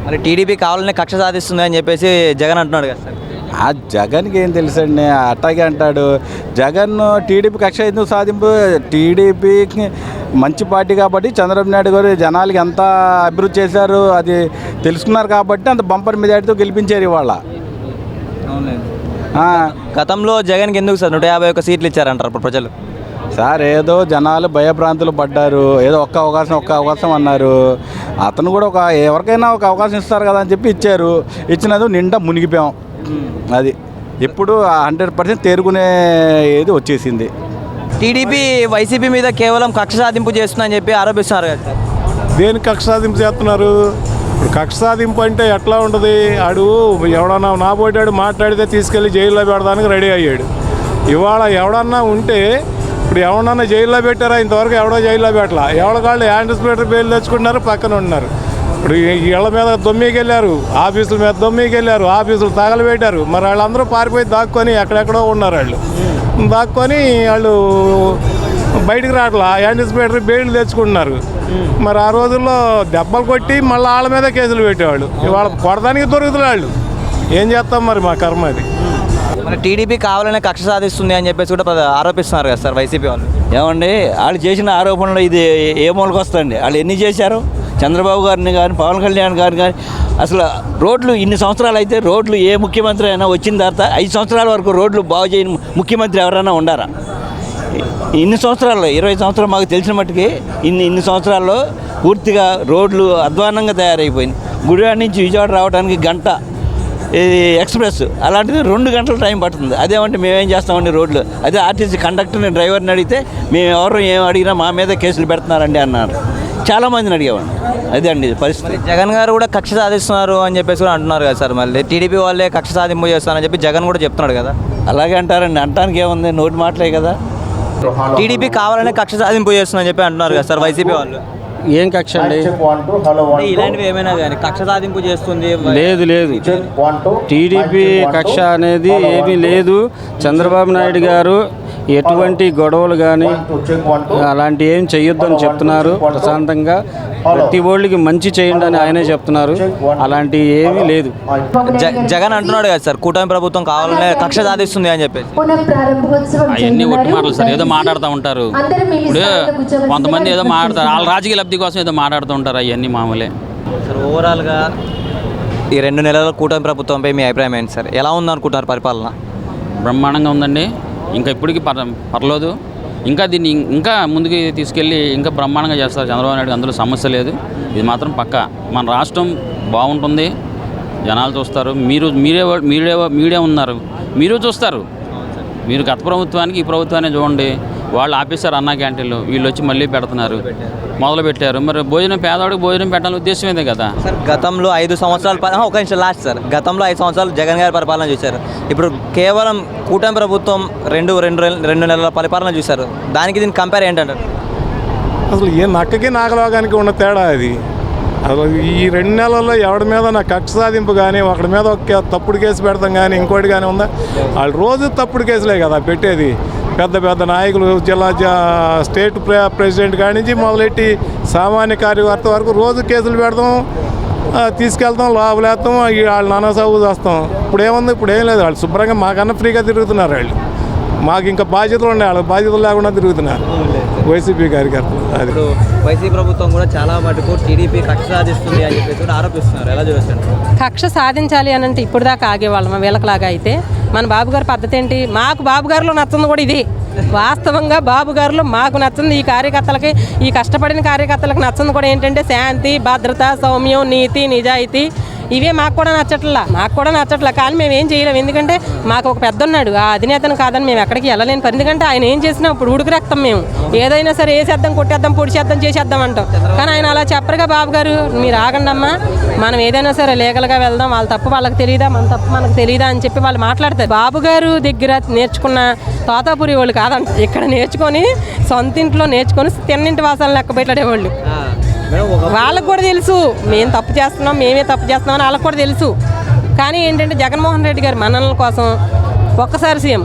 మరి టీడీపీ కావాలనే కక్ష సాధిస్తుంది అని చెప్పేసి జగన్ అంటున్నాడు కదా సార్. ఆ జగన్కి ఏం తెలుసండి, అట్టాగే అంటాడు. జగన్ టీడీపీ కక్ష ఎందుకు సాధింపు? టీడీపీకి మంచి పార్టీ కాబట్టి చంద్రబాబు నాయుడు గారు జనాలకి ఎంత అభివృద్ధి చేశారు అది తెలుసుకున్నారు కాబట్టి అంత బంపర్ మెజారిటీతో గెలిపించారు ఇవాళ. గతంలో జగన్కి ఎందుకు సార్ 151 సీట్లు ఇచ్చారంటారు ఇప్పుడు ప్రజలు? సార్ ఏదో జనాలు భయభ్రాంతులు పడ్డారు, ఏదో ఒక్క అవకాశం అన్నారు. అతను కూడా ఎవరికైనా ఒక అవకాశం ఇస్తారు కదా అని చెప్పి ఇచ్చారు. ఇచ్చినది నిండా మునిగిపోయాం. అది ఇప్పుడు 100% తేరుకునే ఏది వచ్చేసింది. టీడీపీ వైసీపీ మీద కేవలం కక్ష సాధింపు చేస్తుందని చెప్పి ఆరోపిస్తున్నారు కదా సార్. దేనికి కక్ష సాధింపు చేస్తున్నారు? ఇప్పుడు కక్ష సాధింపు అంటే ఎట్లా ఉంటుంది? ఆడు ఎవడన్నా నాబోటాడు మాట్లాడితే తీసుకెళ్ళి జైల్లో పెడడానికి రెడీ అయ్యాడు. ఇవాళ ఎవడన్నా ఉంటే ఇప్పుడు ఎవడన్నా జైల్లో పెట్టారా? ఇంతవరకు ఎవడో జైల్లో పెట్టాల. ఎవరికాళ్ళు యాంటిసిపేటరీ బెయిల్ తెచ్చుకుంటున్నారు, పక్కన ఉన్నారు. ఇప్పుడు ఇళ్ళ మీద దొమ్మికెళ్ళారు, ఆఫీసుల మీద దొమ్మికెళ్ళారు, ఆఫీసులు తగలబెట్టారు. మరి వాళ్ళందరూ పారిపోయి దాక్కొని ఎక్కడెక్కడో ఉన్నారు. దాక్కొని వాళ్ళు బయటికి రావట్లా, యాంటిసిపేటరీ బెయిల్ తెచ్చుకుంటున్నారు. మరి ఆ రోజుల్లో దెబ్బలు కొట్టి మళ్ళీ వాళ్ళ మీద కేసులు పెట్టేవాళ్ళు. ఇవాళ కొడడానికి దొరుకుతున్నారు వాళ్ళు. ఏం చేస్తాం మరి, మా కర్మ అది. మరి టీడీపీ కావాలనే కక్ష సాధిస్తుంది అని చెప్పేసి కూడా ఆరోపిస్తున్నారు కదా సార్ వైసీపీ వాళ్ళు. ఏమండి, వాళ్ళు చేసిన ఆరోపణలు ఇది ఏ మూలకి వస్తుంది? వాళ్ళు ఎన్ని చేశారు? చంద్రబాబు గారిని కానీ పవన్ కళ్యాణ్ గారిని కానీ అసలు రోడ్లు ఇన్ని సంవత్సరాలు అయితే రోడ్లు ఏ ముఖ్యమంత్రి అయినా వచ్చిన తర్వాత 5 సంవత్సరాల వరకు రోడ్లు బాగు చేయని ముఖ్యమంత్రి ఎవరైనా ఉండారా? ఇన్ని సంవత్సరాల్లో 20 సంవత్సరాలు మాకు తెలిసిన మట్టుకి ఇన్ని సంవత్సరాల్లో పూర్తిగా రోడ్లు అధ్వానంగా తయారైపోయింది. గుడివాడ నుంచి విజయవాడ రావడానికి గంట ఎక్స్ప్రెస్, అలాంటిది 2 గంటల టైం పడుతుంది. అదేమంటే మేమేం చేస్తామండి రోడ్లు? అదే ఆర్టీసీ కండక్టర్ని డ్రైవర్ని అడిగితే మేము ఎవరు ఏం అడిగినా మా మీద కేసులు పెడుతున్నారండి అన్నారు. చాలామందిని అడిగామండి. అదే అండి పరిస్థితి. జగన్ గారు కూడా కక్ష సాధిస్తున్నారు అని చెప్పేసి కూడా అంటున్నారు కదా సార్. మళ్ళీ టీడీపీ వాళ్ళే కక్ష సాధింపు చేస్తారని చెప్పి జగన్ కూడా చెప్తున్నాడు కదా. అలాగే అంటారండి, అంటానికి ఏముంది, నోటి మాటలే కదా. టీడీపీ కావాలనే కక్ష సాధింపు చేస్తుందని చెప్పి అంటున్నారు కదా సార్ వైసీపీ వాళ్ళు. ఏం కక్ష అండి? ఇలాంటివి ఏమైనా కానీ కక్ష సాధింపు చేస్తుంది? లేదు. టీడీపీ కక్ష అనేది ఏమీ లేదు. చంద్రబాబు నాయుడు గారు ఎటువంటి గొడవలు కానీ అలాంటి ఏం చెయ్యొద్దని చెప్తున్నారు. ప్రశాంతంగా ప్రతి ఓళ్ళకి మంచి చేయండి అని ఆయనే చెప్తున్నారు. అలాంటి ఏమీ లేదు. జగన్ అంటున్నాడు కదా సార్, కూటమి ప్రభుత్వం కావాలనే కక్ష సాధిస్తుంది అని చెప్పేసి. అవన్నీ ఒట్టి మాటలు సార్, ఏదో మాట్లాడుతూ ఉంటారు. ఇప్పుడు కొంతమంది ఏదో మాట్లాడతారు, వాళ్ళ రాజకీయ లబ్ధి కోసం ఏదో మాట్లాడుతూ ఉంటారు. అవన్నీ మామూలే సార్. ఓవరాల్గా ఈ 2 నెలల కూటమి ప్రభుత్వంపై మీ అభిప్రాయం ఏంటి సార్? ఎలా ఉందనుకుంటున్నారు పరిపాలన? బ్రహ్మాండంగా ఉందండి. ఇంకా ఇప్పటికీ పర్లేదు. ఇంకా దీన్ని ఇంకా ముందుకు తీసుకెళ్ళి ఇంకా బ్రహ్మాండంగా చేస్తారు చంద్రబాబు నాయుడు. అందులో సమస్య లేదు. ఇది మాత్రం పక్కా. మన రాష్ట్రం బాగుంటుంది, జనాలు చూస్తారు. మీడియా ఉన్నారు, మీరు చూస్తారు. మీరు గత ప్రభుత్వానికి ఈ ప్రభుత్వాన్ని చూడండి. వాళ్ళు ఆపేశారు అన్నా క్యాంటీన్లు, వీళ్ళు వచ్చి మళ్ళీ పెడుతున్నారు, మొదలు పెట్టారు. మరి భోజనం పేదవాడికి భోజనం పెట్టాలని ఉద్దేశం ఇదే కదా సార్. గతంలో 5 సంవత్సరాలు ఒక నిమిషం లాస్ట్ సార్. గతంలో 5 సంవత్సరాలు జగన్ గారి పరిపాలన చూశారు. ఇప్పుడు కేవలం కూటమి ప్రభుత్వం రెండు నెలల పరిపాలన చూశారు. దానికి దీనికి కంపేర్ ఏంటంటారు? అసలు ఏ నక్కకి నాగలోగానికి ఉన్న తేడా అది. అసలు ఈ 2 నెలల్లో ఎవడి మీద నా కక్ష సాధింపు కానీ, ఒకడి మీద ఒక తప్పుడు కేసు పెడతాం కానీ, ఇంకోటి కానీ ఉందా? వాళ్ళు రోజు తప్పుడు కేసులే కదా పెట్టేది. పెద్ద నాయకులు, జిల్లా స్టేట్ ప్రెసిడెంట్ కాడి నుంచి మొదలెట్టి సామాన్య కార్యకర్త వరకు రోజు కేసులు పెడతాం, తీసుకెళ్తాం, లోపలేస్తాం, వాళ్ళు నానా సాగు చేస్తాం. ఇప్పుడు ఏముంది? ఇప్పుడు ఏం లేదు. వాళ్ళు శుభ్రంగా మాకన్నా ఫ్రీగా తిరుగుతున్నారు. వాళ్ళు మాకు ఇంకా బాధ్యతలు ఉన్నాయి, వాళ్ళకి బాధ్యతలు లేకుండా తిరుగుతున్నారు వైసీపీ కార్యకర్తలు. అది వైసీపీ ప్రభుత్వం కూడా చాలా మటుకు టీడీపీ కక్ష సాధిస్తుంది అని చెప్పేసి కూడా ఆరోపిస్తున్నారు. ఎలా చూస్తారు? కక్ష సాధించాలి అని అంటే ఇప్పుడు దాకా ఆగేవాళ్ళం వీళ్ళకిలాగా. అయితే మన బాబు గారి పద్ధతి ఏంటి? మాకు బాబు గారిలో నచ్చింది కూడా ఇది. వాస్తవంగా బాబు గారిలో మాకు నచ్చింది, ఈ కార్యకర్తలకి, ఈ కష్టపడిన కార్యకర్తలకు నచ్చింది కూడా ఏంటంటే శాంతి, భద్రత, సౌమ్యం, నీతి, నిజాయితీ. ఇవే మాకు కూడా నచ్చట్లా. కానీ మేము ఏం చేయలేము. ఎందుకంటే మాకు ఒక పెద్ద ఉన్నాడు, ఆ అధినేతను కాదని మేము ఎక్కడికి వెళ్ళలేని పని. ఎందుకంటే ఆయన ఏం చేసినా ఇప్పుడు ఉడుకు రక్తం. మేము ఏదైనా సరే వేసేద్దాం, కొట్టేద్దాం, పొడిచేద్దాం, చేసేద్దాం అంటాం. కానీ ఆయన అలా చెప్పరుగా. బాబు గారు మీరు ఆగండి అమ్మా, మనం ఏదైనా సరే లీగల్గా వెళ్దాం, వాళ్ళ తప్పు వాళ్ళకి తెలియదా, మన తప్పు మనకు తెలియదా అని చెప్పి వాళ్ళు మాట్లాడతారు. బాబు గారు దగ్గర నేర్చుకున్న తోతాపురి వాళ్ళు కాదంట. ఇక్కడ నేర్చుకొని సొంత ఇంట్లో నేర్చుకొని తిన్నింటి వాసాలను లెక్క పెట్టాడేవాళ్ళు. వాళ్ళకు కూడా తెలుసు మేము తప్పు చేస్తున్నాం, మేమే తప్పు చేస్తున్నాం అని వాళ్ళకు కూడా తెలుసు. కానీ ఏంటంటే జగన్మోహన్ రెడ్డి గారి మన్ననల కోసం ఒక్కసారి సీఎం,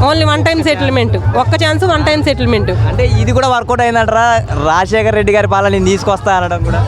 ఓన్లీ 1 టైం సెటిల్మెంట్, ఒక్క ఛాన్స్ 1 టైం సెటిల్మెంట్. అంటే ఇది కూడా వర్కౌట్ అయిందంటారా? రాజశేఖర్ రెడ్డి గారి పాలన తీసుకొస్తా అనడం కూడా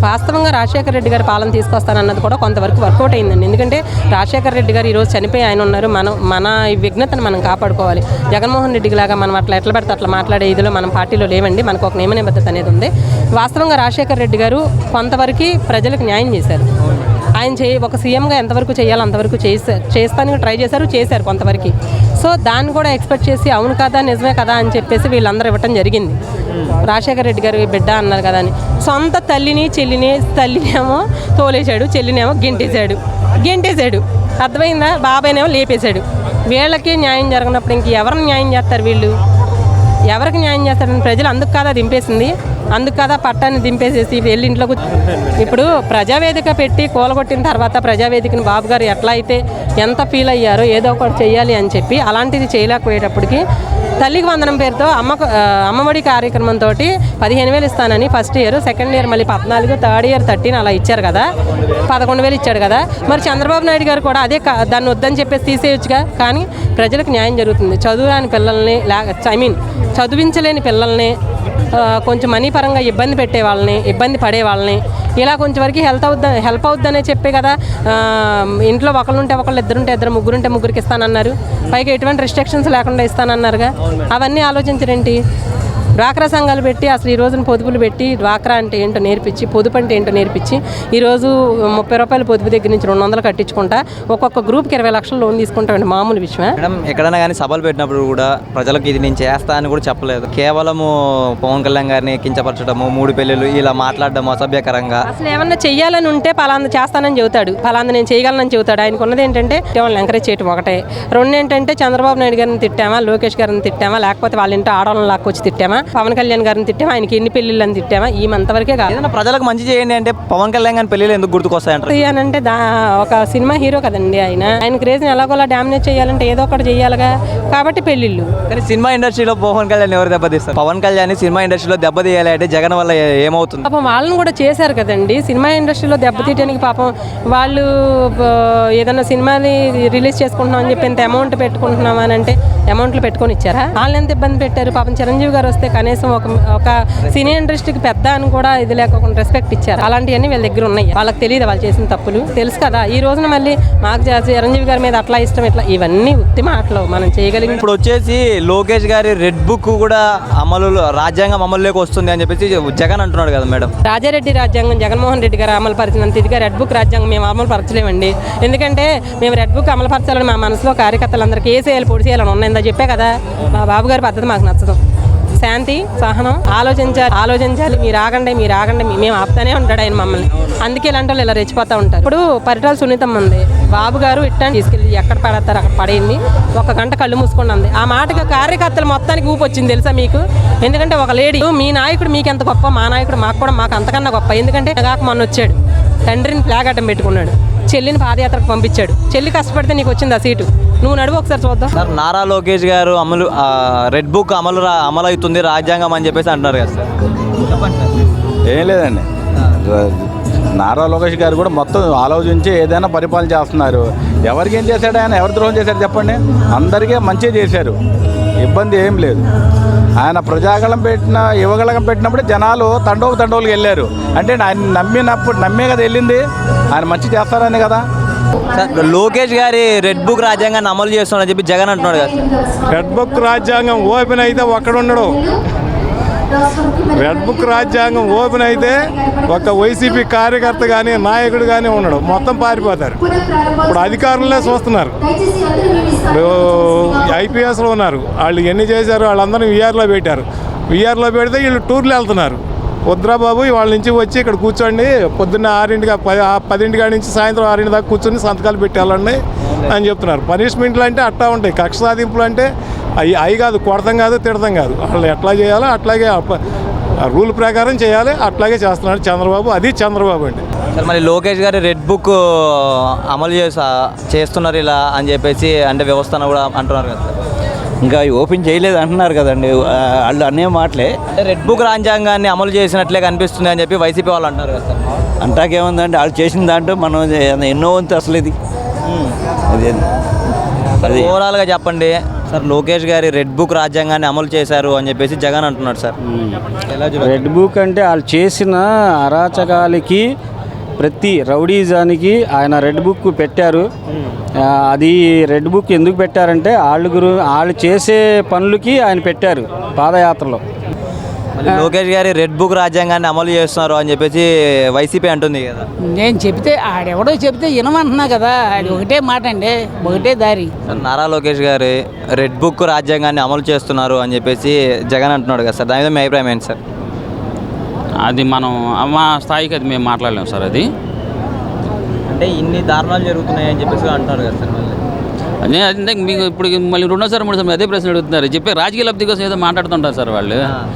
వాస్తవంగా రాజశేఖర రెడ్డి గారి పాలన తీసుకొస్తానన్నది కూడా కొంతవరకు వర్కౌట్ అయిందండి. ఎందుకంటే రాజశేఖర రెడ్డి గారు ఈరోజు చనిపోయి ఆయన ఉన్నారు. మన ఈ విఘ్నతను మనం కాపాడుకోవాలి. జగన్మోహన్ రెడ్డి లాగా మనం అట్లా ఎట్లా పెడితే అట్లా మాట్లాడే ఇదిలో మన పార్టీలో లేవండి. మనకు ఒక నియమ నిబద్ధత అనేది ఉంది. వాస్తవంగా రాజశేఖర రెడ్డి గారు కొంతవరకు ప్రజలకు న్యాయం చేశారు. ఆయన ఒక సీఎంగా ఎంతవరకు చేయాలో అంతవరకు చేస్తానికి ట్రై చేశారు కొంతవరకు. సో దాన్ని కూడా ఎక్స్పెక్ట్ చేసి అవును కదా నిజమే కదా అని చెప్పేసి వీళ్ళందరూ ఇవ్వటం జరిగింది. రాజశేఖర రెడ్డి గారు బిడ్డ అన్నారు కదా అని సొంత తల్లినేమో తోలేశాడు, చెల్లినేమో గెంటేశాడు. అర్థమైందా? బాబాయ్నేమో లేపేశాడు. వీళ్ళకి న్యాయం జరగనప్పుడు ఇంక ఎవరిని న్యాయం చేస్తారు వీళ్ళు? ఎవరికి న్యాయం చేస్తారని ప్రజలు అందుకు కాదా దింపేసింది, అందుకు కాదా పట్టాన్ని దింపేసేసి వెళ్ళి ఇంట్లో ఇప్పుడు ప్రజావేదిక పెట్టి కూలగొట్టిన తర్వాత ప్రజావేదికని బాబు గారు ఎట్లా అయితే ఎంత ఫీల్ అయ్యారో ఏదో ఒకటి చేయాలి అని చెప్పి అలాంటిది చేయలేకపోయేటప్పటికి తల్లికి వందనం పేరుతో అమ్మఒడి కార్యక్రమంతో 15,000 ఇస్తానని ఫస్ట్ ఇయర్, సెకండ్ ఇయర్ మళ్ళీ 14, థర్డ్ ఇయర్ 13 అలా ఇచ్చారు కదా. 11,000 ఇచ్చాడు కదా. మరి చంద్రబాబు నాయుడు గారు కూడా అదే దాన్ని వద్దని చెప్పేసి తీసేయొచ్చుగా. కానీ ప్రజలకు న్యాయం జరుగుతుంది. చదువురాని పిల్లల్ని చదివించలేని పిల్లల్ని కొంచెం మనీ పరంగా ఇబ్బంది పెట్టే వాళ్ళని, ఇబ్బంది పడే వాళ్ళని ఇలా కొంచెం వరకు హెల్ప్ అవుద్దనే చెప్పే కదా. ఇంట్లో ఒకళ్ళుంటే ఒకళ్ళు, ఇద్దరుంటే ఇద్దరు, ముగ్గురుంటే ముగ్గురికి ఇస్తానన్నారు. పైగా ఎటువంటి రిస్ట్రిక్షన్స్ లేకుండా ఇస్తానన్నారుగా. అవన్నీ ఆలోచించరేంటి? డ్వాక్రా సంఘాలు పెట్టి అసలు ఈ రోజున పొదుపులు పెట్టి డ్వాక్రా అంటే ఏంటో నేర్పించి, పొదుపు అంటే ఏంటో నేర్పించి ఈరోజు 30 రూపాయల పొదుపు దగ్గర నుంచి 200 కట్టించుకుంటా ఒక్కొక్క గ్రూప్కి 20 లక్షలు లోన్ తీసుకుంటామండి. మామూలు విషయమే. మేడం, ఎక్కడైనా కానీ సభలు పెట్టినప్పుడు కూడా ప్రజలకు ఇది నేను చేస్తా అని కూడా చెప్పలేదు. కేవలము పవన్ కళ్యాణ్ గారిని కించపరచడము, 3 పెళ్ళిళ్ళు ఇలా మాట్లాడడం అసభ్యకరంగా. అసలు ఏమన్నా చెయ్యాలని ఉంటే పలాంది చేస్తానని చెబుతాడు, పలాంది నేను చేయగలనని చెబుతాడు. ఆయనకు ఉన్నది ఏంటంటే వాళ్ళని ఎంకరేజ్ చేయటం ఒకటే. 2 ఏంటంటే చంద్రబాబు నాయుడు గారిని తిట్టామా, లోకేష్ గారిని తిట్టామా, లేకపోతే వాళ్ళ ఇంట్లో ఆడవాళ్ళని లాక్కొచ్చి తిట్టామా, పవన్ కళ్యాణ్ గారిని తిట్టామా, ఆయనకి ఎన్ని పెళ్ళిళ్ళు అని తిట్టామా, ఈ అంతవరకే కాదు. ఏదైనా ప్రజలకు మంచి చేయండి అంటే పవన్ కళ్యాణ్ గారి పెళ్ళిళ్ళు ఎందుకు గుర్తుకొస్తాయంటే అంటే ఒక సినిమా హీరో కదండి ఆయన క్రేజ్ని ఎలాగోలా డామినేట్ చేయాలంటే ఏదో ఒకటి చేయాలిగా. కాబట్టి పెళ్ళిళ్ళు. కానీ సినిమా ఇండస్ట్రీలో పవన్ కళ్యాణ్ ఎవరు దెబ్బతీస్తారు? పవన్ కళ్యాణ్ సినిమా ఇండస్ట్రీలో దెబ్బతీయాలి అంటే జగన్ వల్ల ఏమవుతుంది? పాపం వాళ్ళని కూడా చేశారు కదండి సినిమా ఇండస్ట్రీలో దెబ్బతీయడానికి. పాపం వాళ్ళు ఏదైనా సినిమాని రిలీజ్ చేసుకుంటున్నాం అని చెప్పి ఎంత అమౌంట్ పెట్టుకుంటున్నాం అని అంటే అమౌంట్లు పెట్టుకొని ఇచ్చారా? వాళ్ళని ఎంత ఇబ్బంది పెట్టారు. పాపం చిరంజీవి గారు వస్తే కనీసం ఒక సినీ ఇండస్ట్రీకి పెద్ద అని కూడా ఇది లేకుండా రెస్పెక్ట్ ఇచ్చారు. అలాంటివన్నీ వీళ్ళ దగ్గర ఉన్నాయి. వాళ్ళకి తెలియదు వాళ్ళు చేసిన తప్పులు, తెలుసు కదా. ఈ రోజున మళ్ళీ మాకు చిరంజీవి గారి మీద అట్లా ఇష్టం ఇట్లా, ఇవన్నీ ఉత్తి మాటలు మనం చేయగలిగిన. ఇప్పుడు వచ్చేసి లోకేష్ గారి రెడ్ బుక్ కూడా రాజ్యాంగం అమలులోకి వస్తుంది అని చెప్పేసి జగన్ అంటున్నాడు కదా మేడం. రాజారెడ్డి రాజ్యాంగం జగన్మోహన్ రెడ్డి గారు అమలు పరిచినంత ఇదిగా రెడ్ బుక్ రాజ్యాంగం మేము అమలు పరచలేమండి. ఎందుకంటే మేము రెడ్ బుక్ అమలు పరచాలని మా మనసులో కార్యకర్తలందరికీ ఏసేయాలి, పొడి చేయాలని ఉన్నాయిందా చెప్పే కదా. మా బాబు గారి పద్ధతి మాకు నచ్చదు. శాంతి, సహనం, ఆలోచించాలి. మీరు ఆగండి మేము ఆపుతానే ఉంటాడు ఆయన మమ్మల్ని. అందుకే ఇలాంటి వాళ్ళు ఇలా రెచ్చిపోతూ ఉంటారు. ఇప్పుడు పరిటాల సునీతమ్మ ఉంది, బాబు గారు ఇట్టాన్ని తీసుకెళ్ళి ఎక్కడ పడతారు అక్కడ పడేయండి, 1 గంట కళ్ళు మూసుకొని ఉంది. ఆ మాటకి కార్యకర్తలు మొత్తానికి ఊపి వచ్చింది తెలుసా మీకు? ఎందుకంటే ఒక లేడీ, మీ నాయకుడు మీకు ఎంత గొప్ప, మా నాయకుడు మాకు అంతకన్నా గొప్ప. ఎందుకంటే కాక మొన్న వచ్చాడు, తండ్రిని ఫ్లాగ్ అడ్డం పెట్టుకున్నాడు, చెల్లిని పాదయాత్రకు పంపించాడు. చెల్లి కష్టపడితే నీకు వచ్చింది ఆ సీటు, నువ్వు నడువు ఒకసారి చూద్దాం. సార్, నారా లోకేష్ గారు రెడ్ బుక్ అమలు అవుతుంది రాజ్యాంగం అని చెప్పేసి అంటున్నారు కదా సార్, చెప్పండి సార్. ఏం లేదండి, నారా లోకేష్ గారు కూడా మొత్తం ఆలోచించి ఏదైనా పరిపాలన చేస్తున్నారు. ఎవరికి ఏం చేశాడు ఆయన, ఎవరు ద్రోహం చేశాడు చెప్పండి? అందరికీ మంచిగా చేశారు, ఇబ్బంది ఏం లేదు. ఆయన యువగళం పెట్టినప్పుడు జనాలు తండోలకు వెళ్ళారు. అంటే ఆయన నమ్మే కదా వెళ్ళింది, ఆయన మంచి చేస్తారని కదా. సార్, లోకేష్ గారి రెడ్ బుక్ రాజ్యాంగాన్ని అమలు చేస్తున్నారని చెప్పి జగన్ అంటున్నాడు కదా సార్. రెడ్ బుక్ రాజ్యాంగం ఓపెన్ అయితే ఒక్కడుండడు. రెడ్ బుక్ రాజ్యాంగం ఓపెన్ అయితే ఒక వైసీపీ కార్యకర్త కానీ నాయకుడు కానీ ఉండడు, మొత్తం పారిపోతారు. ఇప్పుడు అధికారులనే చూస్తున్నారు. ఇప్పుడు ఐపీఎస్లో ఉన్నారు, వాళ్ళు ఎన్ని చేశారు, వాళ్ళందరినీ విఆర్లో పెట్టారు. విఆర్లో పెడితే వీళ్ళు టూర్లు వెళ్తున్నారు. వద్దురా బాబు, వాళ్ళ నుంచి వచ్చి ఇక్కడ కూర్చోండి, పొద్దున్న 10 కాడి నుంచి సాయంత్రం 6 దాకా కూర్చొని సంతకాలు పెట్టి వెళ్ళండి అని చెప్తున్నారు. పనిష్మెంట్లు అంటే అట్టా ఉంటాయి, కక్ష సాధింపులు అంటే అవి కాదు, కొడతాం కాదు, తిడతాం కాదు. వాళ్ళు ఎట్లా చేయాలో అట్లాగే రూల్ ప్రకారం చేయాలి, అట్లాగే చేస్తున్నాడు చంద్రబాబు. అది చంద్రబాబు అండి. సార్, మరి లోకేష్ గారి రెడ్ బుక్ అమలు చేస్తున్నారు ఇలా అని చెప్పేసి అంటే వ్యవస్థను కూడా అంటున్నారు కదా సార్. ఇంకా ఓపెన్ చేయలేదు అంటున్నారు కదండి వాళ్ళు అనే మాటలే. అంటే రెడ్ బుక్ రాజ్యాంగాన్ని అమలు చేసినట్లే కనిపిస్తుంది అని చెప్పి వైసీపీ వాళ్ళు అంటారు కదా సార్. అంటాకేముందంటే వాళ్ళు చేసిన దాంట్లో మనం ఎన్నో వంతు అసలు ఇది ఓవరాల్గా చెప్పండి, సార్ లోకేష్ గారి రెడ్ బుక్ రాజ్యాంగాన్ని అమలు చేశారు అని చెప్పేసి జగన్ అంటున్నాడు సార్. ఎలా చూడాలి? రెడ్ బుక్ అంటే వాళ్ళు చేసిన అరాచకాలకి ప్రతి రౌడీజానికి ఆయన రెడ్ బుక్ పెట్టారు. అది రెడ్ బుక్ ఎందుకు పెట్టారంటే వాళ్ళు చేసే పనులకి ఆయన పెట్టారు పాదయాత్రలో. మళ్ళీ లోకేష్ గారి రెడ్ బుక్ రాజ్యాంగాన్ని అమలు చేస్తున్నారు అని చెప్పేసి వైసీపీ అంటుంది కదా. నేను చెప్తే ఆడెవడో చెప్తే వినమంటున్నా కదా, అది ఒకటే మాట అండి, ఒకటే దారి. సార్ నారా లోకేష్ గారి రెడ్ బుక్ రాజ్యాంగాన్ని అమలు చేస్తున్నారు అని చెప్పేసి జగన్ అంటున్నాడు కదా సార్, దాని మీద మీ అభిప్రాయం ఏంటి సార్? అది మనం మా స్థాయికి అది మేము మాట్లాడలేము సార్. అది అంటే ఇన్ని దారుణాలు జరుగుతున్నాయి అని చెప్పేసి అంటున్నారు కదా సార్. మళ్ళీ అదే అదే మీకు ఇప్పుడు మళ్ళీ రెండోసారి మూడోసారి అదే ప్రశ్న అడుగుతున్నారు. చెప్పే రాజకీయ లబ్ధి కోసం ఏదో మాట్లాడుతుంటారు సార్ వాళ్ళు.